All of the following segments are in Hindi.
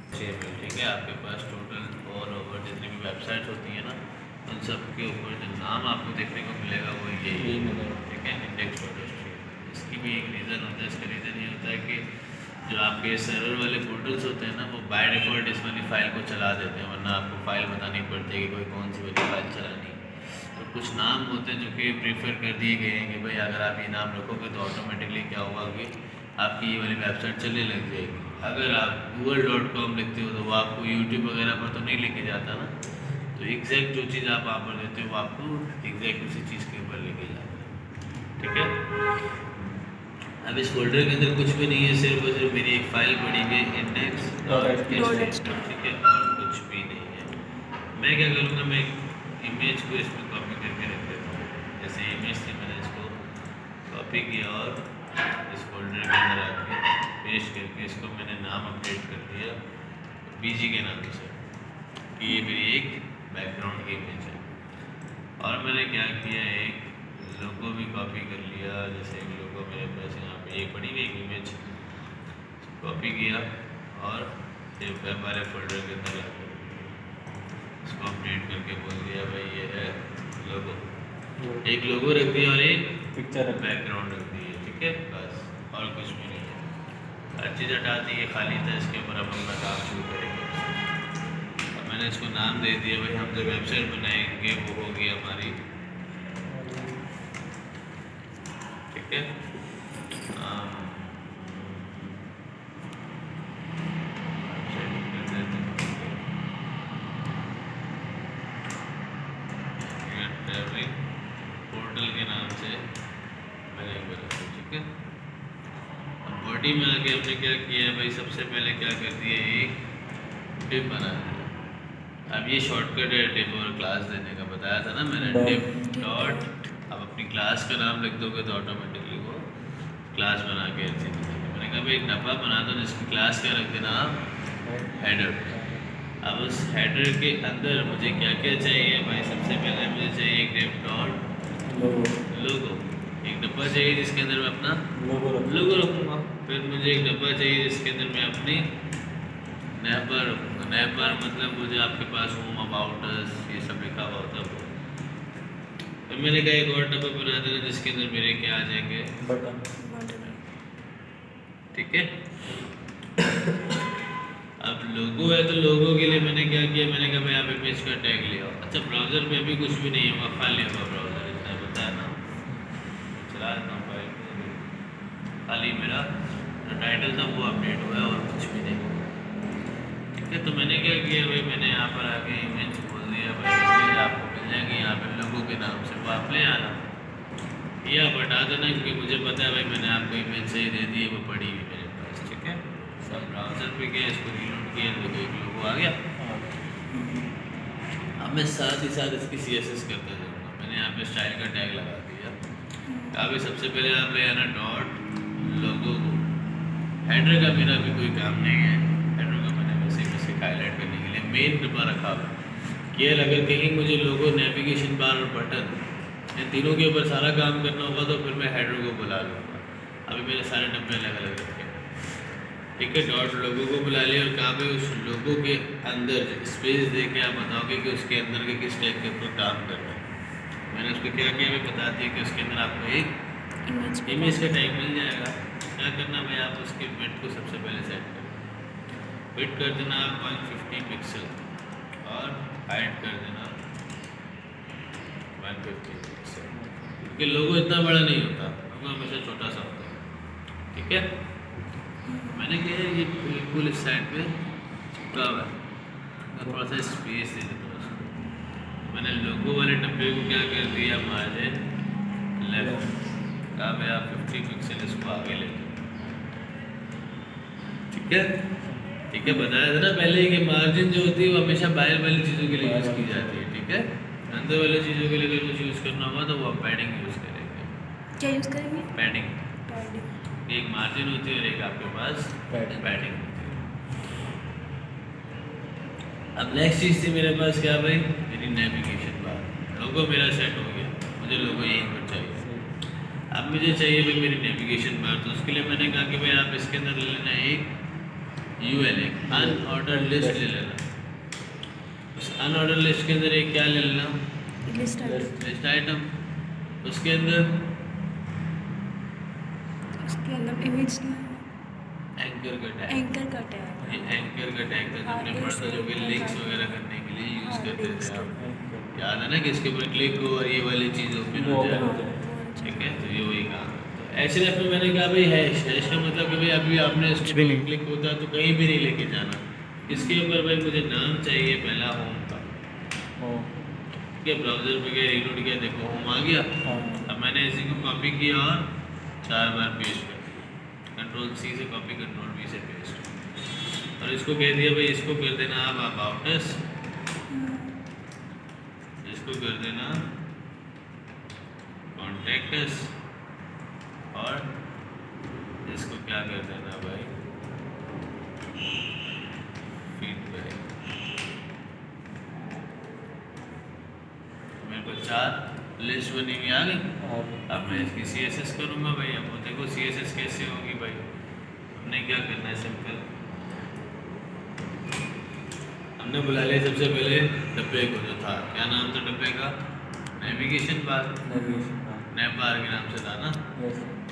HTML, ठीक है। आपके पास टोटल और ओवर जितनी भी वेबसाइट्स होती हैं ना, उन सब के ऊपर जो नाम आपको देखने को मिलेगा वो यही है, ठीक है, index.html। इसकी भी एक रीज़न होता है। इसका रीज़न ये होता है कि जो आपके सर्वर वाले पोर्टल्स होते हैं ना, वो बाय डिफ़ॉल्ट इस वाली फ़ाइल को चला देते हैं, वरना आपको फ़ाइल बतानी पड़ती है कि कोई कौन सी वाली फ़ाइल चलानी है। तो कुछ नाम होते हैं जो कि प्रीफर कर दिए गए हैं कि भाई अगर आप ये नाम रखोगे तो ऑटोमेटिकली क्या होगा कि आपकी ये वाली वेबसाइट चलने लग जाएगी। अगर आप google.com लिखते हो तो वो आपको यूट्यूब वगैरह पर तो नहीं लेके जाता ना, तो एग्जैक्ट जो चीज़ आप वहाँ पर देते हो वो आपको एग्जैक्ट उसी चीज़ के ऊपर लेके जाता है, ठीक है। अब इस फोल्डर के अंदर कुछ भी नहीं है, सिर्फ और सिर्फ मेरी एक फाइल पड़ी हुई है index.html, ठीक है, और कुछ भी नहीं है। मैं क्या करूँगा, मैं इमेज को इसमें कॉपी करके रख देता हूँ। जैसे इमेज थी, मैंने इसको कॉपी किया और इस फोल्डर के अंदर आके पेस्ट करके इसको मैंने नाम अपडेट कर दिया बीजी के नाम से कि ये मेरी एक बैकग्राउंड की इमेज है। और मैंने क्या किया, एक लोगो भी कॉपी कर लिया। जैसे एक लोगो मेरे पास यहाँ पे एक पड़ी हुई एक इमेज कॉपी किया और सेव वेब वाले फोल्डर के अंदर लाकर इसको अपडेट करके बोल दिया भाई ये है लोगो। एक लोगो रख दिया और एक पिक्चर बैकग्राउंड रख दी है, ठीक है, बस और कुछ भी नहीं है। हर चीज़ हटा दी है, खाली था। इसके ऊपर अब अपना काम शुरू करेंगे। अब मैंने इसको नाम दे दिया भाई, हम जो वेबसाइट बनाएंगे वो होगी हमारी, ठीक है। पोर्टल के नाम से मैंने एक बना, ठीक है। अब बॉडी में आके हमने क्या किया है भाई, सबसे पहले क्या कर दिया, एक डिव बना दिया। अब ये शॉर्टकट है डिव और क्लास देने का, बताया था ना मैंने, डिव डॉट। अब अपनी क्लास का नाम लिख दोगे तो ऑटोमेटिकली वो क्लास बना के ऐसे दिखेगा। मैंने कहा भाई एक डब्बा बना दो जिसकी क्लास क्या रख देना आप, हेडर। अब उस हेडर के अंदर मुझे क्या क्या चाहिए भाई, सबसे पहले मुझे चाहिए एक डिव डॉट लोगो। एक डब्बा चाहिए जिसके अंदर मैं अपना लोगो रखूँगा। फिर मुझे एक डब्बा चाहिए जिसके अंदर मैं अपनी नेबर रखूँगा। नेबर मतलब मुझे आपके पास होम, अबाउट अस, ये सब लिखा हुआ होता है। फिर मैंने कहा एक और डब्बा बना देना जिसके अंदर मेरे क्या आ जाएंगे, बटन, ठीक है। अब लोगो है तो लोगो के लिए मैंने क्या किया, मैंने कहा भाई आप इमेज का टैग ले आओ। अच्छा, ब्राउज़र में अभी कुछ भी नहीं होगा, खाली होगा ब्राउज़र, इतना बताया ना। चला देता हूँ फाइल, खाली मेरा जो टाइटल था वो अपडेट हुआ है और कुछ भी नहीं, ठीक है। तो मैंने क्या किया भाई, मैंने यहाँ पर आके इमेज खोल दिया भाई, इमेज आपको मिल जाएगी यहाँ पे लोगों के नाम से, वो आप ले आना। ये आप हटा देना क्योंकि मुझे पता है भाई मैंने आपको इमेज सही दे दी है, वो पड़ी हुई मेरे पास, ठीक है। सब ब्राउज़र पे गया, इसको रीलोड किया तो एक लोगो आ गया। अब मैं साथ ही साथ इसकी CSS करता जाऊँगा। मैंने यहाँ पे स्टाइल का टैग लगा दिया। अभी सबसे पहले आप ले आना डॉट लोगो को। हेडर का मेरा भी कोई काम नहीं है, हेडर का मैंने वैसे बेसिक हाईलाइट करने के लिए मेन डब्बा रखा हुआ कि अगर कहीं मुझे लोगो, नेविगेशन बार और बटन इन तीनों के ऊपर सारा काम करना होगा तो फिर मैं हेडर को बुला लूँगा। अभी मेरे सारे डब्बे अलग अलग रखे हैं, ठीक है। डॉट लोगो को बुला लिया और कहा भाई उस लोगो के अंदर स्पेस दे के आप बताओगे कि उसके अंदर के किस टाइप के ऊपर काम करना है। मैंने उसको क्या किया, मैं बता दिया कि उसके अंदर आपको एक इमेज का टैग मिल जाएगा। क्या करना भाई, आप उसके विड्थ को सबसे पहले सेट करना। विड्थ कर देना आप 150 पिक्सल और हाइट कर देना 150 पिक्सल, क्योंकि लोगो इतना बड़ा नहीं होता, लोगो हमेशा छोटा सा होता है, ठीक है। मैंने क्या है, ये बिल्कुल इस साइड पे चिपका हुआ है, थोड़ा सा स्पेस दे देता हूँ उसको। मैंने लोगो वाले डब्बे को क्या कर दिया, मार्जिन लेफ्ट कहा भाई आप 50 पिक्सल इसको आगे ले जाओ, ठीक है, ठीक है। बताया था ना पहले कि मार्जिन जो होती है वो हमेशा बाहर वाली चीज़ों के लिए यूज़ की जाती है, ठीक है। अंदर वाली चीज़ों के लिए अगर कुछ यूज़ करना होगा तो वो आप पैडिंग यूज़ करेंगे। क्या यूज़ करेंगे? पैडिंग, एक मार्जिन होती है और एक आपके पास पैडिंग होती है। अब नेक्स्ट चीज़ थी मेरे पास क्या भाई, मेरी नेविगेशन बार। लोगो मेरा सेट हो गया, मुझे लोगो यहीं पर चाहिए। अब मुझे चाहिए भाई मेरी नेविगेशन बार, तो उसके लिए मैंने कहा कि भाई आप इसके अंदर ले लेना एक यूएल एक अनऑर्डर लिस्ट ले लेना। उस अनऑर्डर लिस्ट के अंदर एक क्या ले लेना, लिस्ट आइटम। उसके अंदर इमेज एंकर का टैग, एंकर का टैग, ये एंकर का टैग था जो हमने पढ़ा था, जो कि लिंक्स वगैरह करने के लिए यूज़ करते थे आप। याद है ना कि इसके ऊपर क्लिक हो और ये वाली चीज़ ओपन हो जाए, ठीक है। तो ये वही काम है। तो एचएफ में मैंने कहा भाई हैश का मतलब कि भाई अभी आपने इस पर क्लिक होता है तो कहीं भी नहीं लेके जाना। इसके ऊपर भाई मुझे नाम चाहिए पहला होम का, ठीक है। ब्राउज़र पे गया, रीलोड किया, देखो होम आ गया। अब मैंने इसी को कॉपी किया और 4 बार पेस्ट कर दिया, कंट्रोल सी से कॉपी, कंट्रोल वी से पेस्ट, और इसको कह दिया भाई इसको कर देना आप अबाउट अस, इसको कर देना कॉन्टैक्ट अस, और इसको क्या कर देना भाई फीडबैक। मेरे को 4 लिस्ट बनी हुई आ गई। अब मैं इसकी CSS करूँगा भाई। अब वो देखो CSS कैसे होगी भाई, हमने क्या करना है, सिंपल हमने बुला लिया सबसे पहले डब्बे को, जो था क्या नाम था डब्बे का, नेविगेशन बार, नैप बार के नाम से था ना।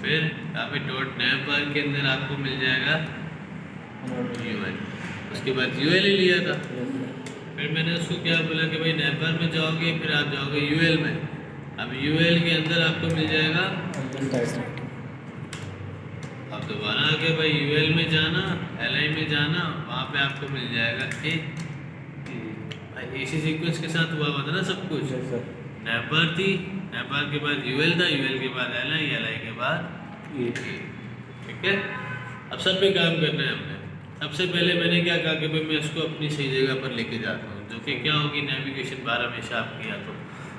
फिर यहाँ पे डॉट नैप बार के अंदर आपको मिल जाएगा यूएल, उसके बाद यूएल ही लिया था। फिर मैंने उसको क्या बोला कि भाई नैप बार में जाओगे, फिर आप जाओगे यूएल में। अब यूएल के अंदर आपको मिल जाएगा, अब दोबारा आके भाई यूएल में जाना, एलआई में जाना, वहाँ पे आपको मिल जाएगा भाई इसी सीक्वेंस के साथ हुआ था ना सब कुछ। नैप बार थी, नैप बार के बाद यूएल था, यूएल के बाद एलआई, एलआई के बाद ठीक है। अब सब पे काम करना है हमने। सबसे पहले मैंने क्या कहा कि भाई मैं इसको अपनी सही जगह पर लेके जाता हूँ, जो कि क्या होगी, नेविगेशन बार हमेशा आपकी या तो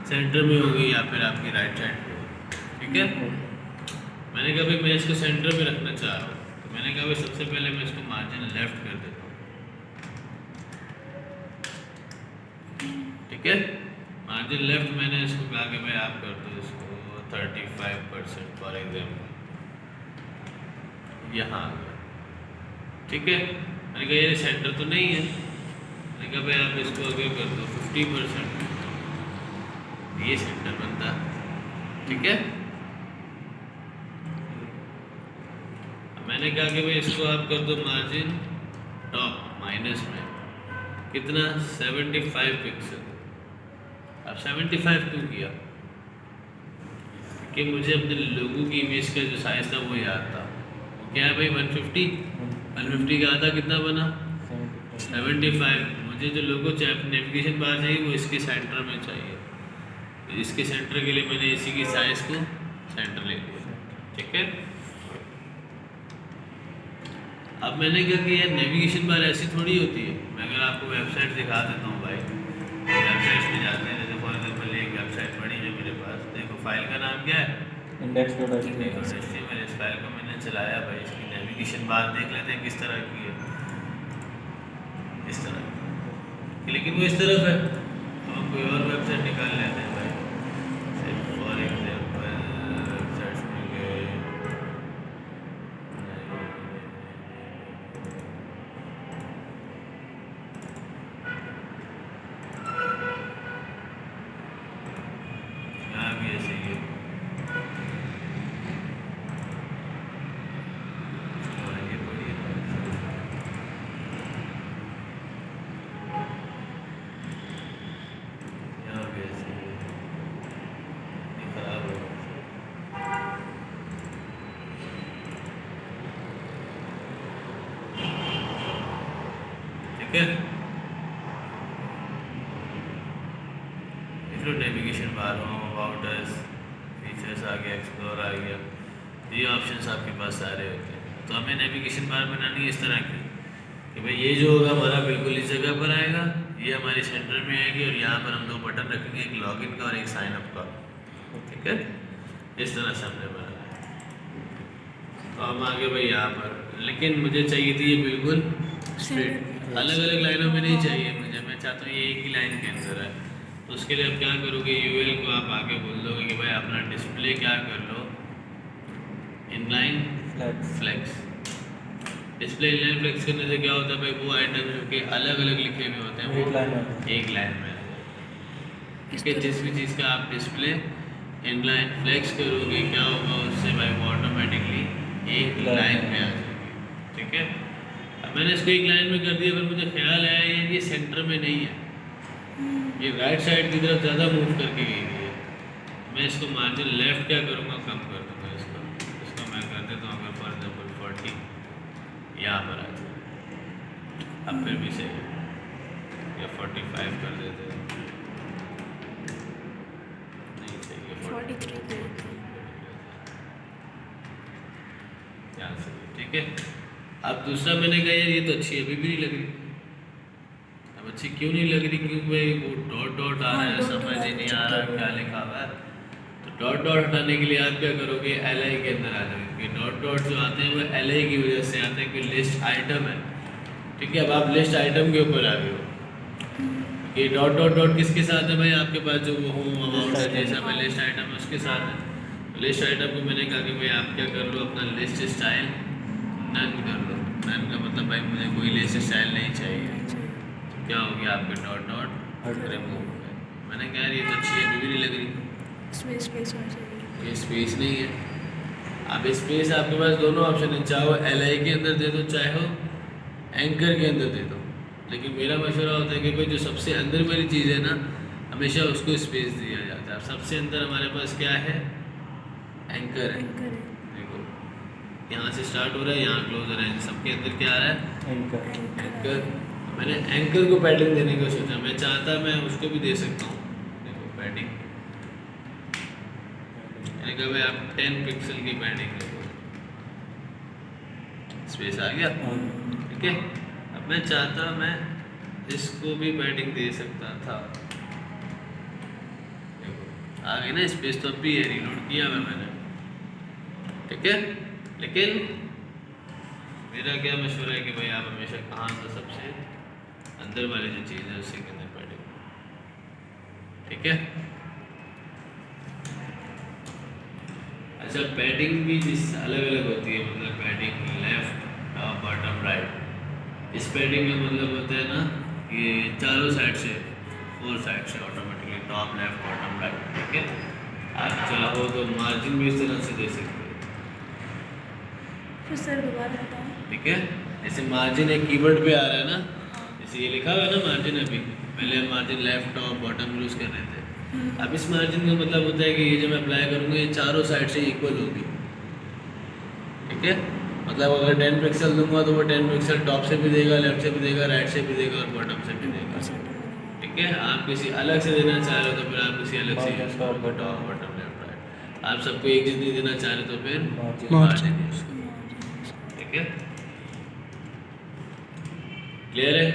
सेंटर में होगी या फिर आपकी राइट साइड पे होगी, ठीक है। मैंने कहा भाई मैं इसको सेंटर में रखना चाह रहा हूँ, तो मैंने कहा भाई सबसे पहले मैं इसको मार्जिन लेफ्ट कर देता हूँ, ठीक है। मार्जिन लेफ्ट मैंने इसको कहा कि भाई आप कर दो इसको 35% फॉर एग्जाम्पल, यहाँ आ गया, ठीक है। मैंने कहा ये सेंटर तो नहीं है, मैंने कहा भाई आप इसको आगे कर दो 50%, ये सेंटर बनता, ठीक है। मैंने कहा कि भाई इसको आप कर दो मार्जिन टॉप माइनस में कितना, 75 पिक्सल। अब 75 क्यों किया, कि मुझे अपने लोगों की इमेज का जो साइज था वो याद था। वो क्या है भाई 150 का आधा कितना बना 75। मुझे जो लोगो नेविगेशन बार चाहिए वो इसके सेंटर में चाहिए, तो इसके सेंटर के लिए मैंने इसी की साइज को सेंटर ले लिया, ठीक है। अब मैंने क्या किया, नेविगेशन बार ऐसी थोड़ी होती है। मैं अगर आपको वेबसाइट दिखा देता हूँ भाई, वेबसाइट में जाते हैं, जैसे फॉर एग्जाम्पल एक वेबसाइट पड़ी है मेरे पास, देखो फाइल का नाम क्या है, index.html। इस फाइल को मैंने चलाया भाई, इसकी नेविगेशन बार देख लेते हैं किस तरह की है, इस तरह की, लेकिन वो इस तरफ है। तो हम कोई और वेबसाइट निकाल लेते हैं भाई, फॉर एग्जाम्पल वेबसाइट्स में गए, यहाँ भी ऐसे ही है, ये बढ़िया यहाँ भी ऐसे ही है, ये खराब है, ठीक है। इसमें नेविगेशन बार हो, अबाउट अस, फीचर्स आ गया, एक्सप्लोर आ गया, ये ऑप्शंस आपके पास सारे होते हैं। तो हमें नेविगेशन बार बनानी है इस तरह की कि भाई ये जो होगा हमारा बिल्कुल इस जगह पर आएगा, ये हमारे सेंटर में आएगी, और यहाँ पर हम 2 बटन रखेंगे, एक लॉगिन का और एक साइन अप का, ठीक है। इस तरह से हमने बनाया। तो हम आगे भाई यहाँ पर, लेकिन मुझे चाहिए थी ये बिल्कुल स्ट्रेट, अलग अलग लाइनों में नहीं चाहिए मुझे, मैं चाहता हूँ ये एक ही लाइन के अंदर है। तो उसके लिए आप क्या करोगे, यूएल को आप आगे बोल दोगे कि भाई अपना डिस्प्ले क्या कर लो, inline flex, display inline flex करने से क्या होता है भाई, वो आइटम जो कि अलग अलग लिखे हुए होते हैं एक वो लाइन में एक लाइन में आ जाएंगे। इस ठीक है, तरह जिस भी चीज़ का आप डिस्प्ले इनलाइन फ्लेक्स करोगे क्या होगा उससे भाई वो ऑटोमेटिकली एक लाइन में आ जाएगी। ठीक है, अब मैंने इसको एक लाइन में कर दिया, फिर मुझे ख्याल आया यार ये सेंटर में नहीं है, ये राइट साइड की तरफ ज़्यादा मूव करके गई हुई है। मैं इसको मार्जिन लेफ्ट क्या करूँगा, कम कर दूँगा इसको मैं कर देता हूँ अगर फॉर एग्जाम्पल 40 यहाँ पर आ जाए, अब फिर भी सही है, या 45 कर देते हैं, नहीं चाहिए 43 देते हैं। यहाँ से। ठीक है, अब दूसरा मैंने कहा यार ये तो अच्छी है, अभी भी नहीं लग रही। अब अच्छी क्यों नहीं लग रही, क्यों भाई वो डॉट डॉट आ रहा है, हाँ, समझ ही नहीं आ रहा डॉट क्या लिखा हुआ है। तो डॉट डॉट हटाने के लिए आप क्या करोगे, LI के अंदर आ जाओगे। डॉट डॉट जो आते हैं वो LI की वजह से आते हैं कि लिस्ट आइटम है। ठीक है, अब आप लिस्ट आइटम के ऊपर आ गए हो, ये डॉट डॉट डॉट किसके साथ है भाई, आपके पास जो वो होम अमाउंट है जैसा मैं लिस्ट आइटम है उसके साथ है। लिस्ट आइटम को मैंने कहा कि भाई आप क्या कर लो, अपना लिस्ट स्टाइल नन कर लो। नन का मतलब भाई मुझे कोई लिस्ट स्टाइल नहीं चाहिए। तो क्या हो गया, आपके डॉट डॉट रिमूव हो गए। मैंने कहा यार ये तो अच्छी है, अभी भी नहीं लग रही, इसमें स्पेस होना चाहिए। ये स्पेस नहीं है। अब स्पेस आपके पास दोनों ऑप्शन है, चाहे वो LI के अंदर दे दो चाहे हो एंकर के अंदर दे दो। लेकिन मेरा मशवरा होता है कि भाई जो सबसे अंदर वाली चीज़ है ना हमेशा उसको स्पेस दिया जाता है। अब सबसे अंदर हमारे पास क्या है, एंकर है। एंकर है। देखो यहाँ से स्टार्ट हो रहा है, यहाँ क्लोजर है, सबके अंदर क्या आ रहा है, एंकर एंकर। मैंने एंकर को पैडिंग देने का सोचा, मैं चाहता मैं उसको भी दे सकता हूँ। देखो पैडिंग, मैंने कहा भाई आप 10 पिक्सल की पैडिंग देखो, स्पेस आ गया। ठीक है, अब मैं चाहता मैं इसको भी पैडिंग दे सकता था। देखो आ गई ना स्पेस, तो अब भी है, रीलोड किया हुआ मैंने। ठीक है, लेकिन मेरा क्या मशवरा है कि भाई आप हमेशा कहाँ से सबसे अंदर वाली जो चीज़ है उससे के अंदर पैडिंग। ठीक है, अच्छा पैडिंग भी जिस अलग अलग होती है, मतलब padding left top bottom right. इस पैडिंग का मतलब होता है ना ये चारों साइड से, 4 साइड से automatically top left bottom right. ठीक है, आप चाहो तो मार्जिन भी इस तरह से दे सकते हो। फिर सर दोबारा बताओ। ठीक है, जैसे मार्जिन एक कीबोर्ड पे आ रहा है ना, जैसे ये लिखा हुआ है ना मार्जिन, अभी पहले margin left top bottom use कर रहे थे। अब इस मार्जिन का मतलब होता है कि ये जब मैं अप्लाई करूँगा ये चारों साइड से इक्वल होगी। ठीक है, मतलब अगर 10 पिक्सल दूंगा तो वो 10 पिक्सल टॉप से भी देगा, लेफ्ट से भी देगा, राइट से भी देगा और बॉटम से भी देगा। ठीक है, आप किसी अलग से देना चाह रहे हो तो फिर आप किसी अलग से यूज़ करोगे, टॉप बॉटम लेफ्ट राइट। आप सबको एक चीज़ नहीं देना चाह रहे तो फिर मार्जिन यूज़ करो। ठीक है, क्लियर है।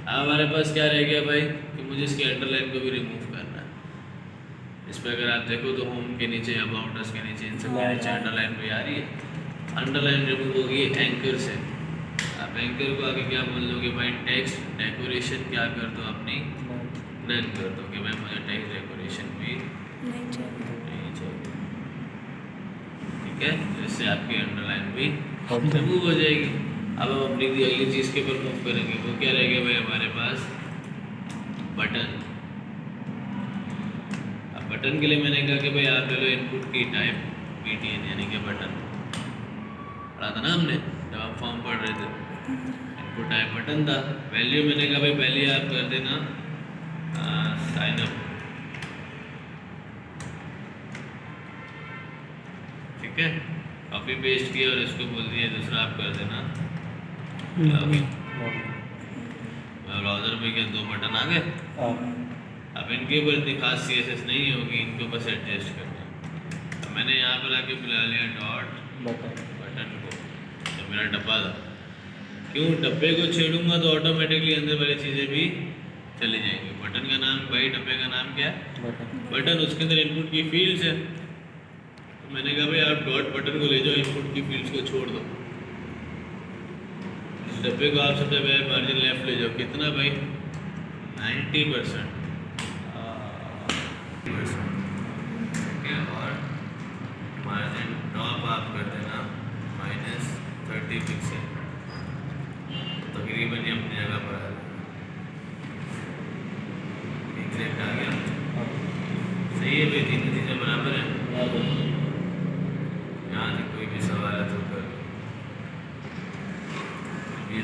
अब हमारे पास क्या रह गया भाई कि मुझे इसके अंडरलाइन को भी रिमूव करना है। इस पर अगर आप देखो तो होम के नीचे, अबाउट अस के नीचे, इन सब के नीचे अंडरलाइन भी आ रही है। अंडरलाइन रिमूव होगी एंकर से। आप एंकर को आगे क्या बोल दोगे भाई, टेक्स्ट डेकोरेशन क्या कर दो अपनी नन कर दो कि भाई मुझे टेक्स्ट डेकोरेशन भी नहीं चाहिए। नहीं चाहिए। ठीक है, जिससे आपकी अंडरलाइन भी रिमूव हो जाएगी। अब हम अपनी अगली चीज़ के ऊपर मूव करेंगे, वो क्या रहेगा भाई हमारे पास, बटन। अब बटन के लिए मैंने कहा कि भाई आप ले लो इनपुट की टाइप BTN यानी कि बटन। पढ़ा था ना हमने जब आप फॉर्म पढ़ रहे थे, इनपुट टाइप बटन था। वैल्यू मैंने कहा भाई पहले आप कर देना साइन अप। ठीक है, कॉपी पेस्ट किया और इसको बोल दिया दूसरा आप कर देना लॉगिन। ब्राउज़र पे क्या 2 बटन आ गए। अब इनके ऊपर इतनी खास CSS नहीं होगी, इनको बस एडजस्ट करना है। अब मैंने यहाँ पर आके बुला लिया डॉट बटन को, तो मेरा डब्बा था। क्यों, डब्बे को छेड़ूंगा तो ऑटोमेटिकली अंदर वाली चीज़ें भी चली जाएंगी। बटन का नाम भाई, डब्बे का नाम क्या है, बटन। उसके अंदर इनपुट की फील्ड्स है, तो मैंने कहा भाई आप डॉट बटन को ले जाओ, इनपुट की फील्ड्स को छोड़ दो। इस डब्बे को आप सबसे पहले मार्जिन लेफ्ट ले जाओ, कितना भाई 90%। और मार्जिन टॉप आप कर देना -30 पिक्सल। तकरीबन ये अपनी जगह पर आ जाएगा। एग्जैक्ट आ गया, सही है भाई, तीन चीज़ें बराबर है। यहाँ से कोई भी सवाल है तो कर, ये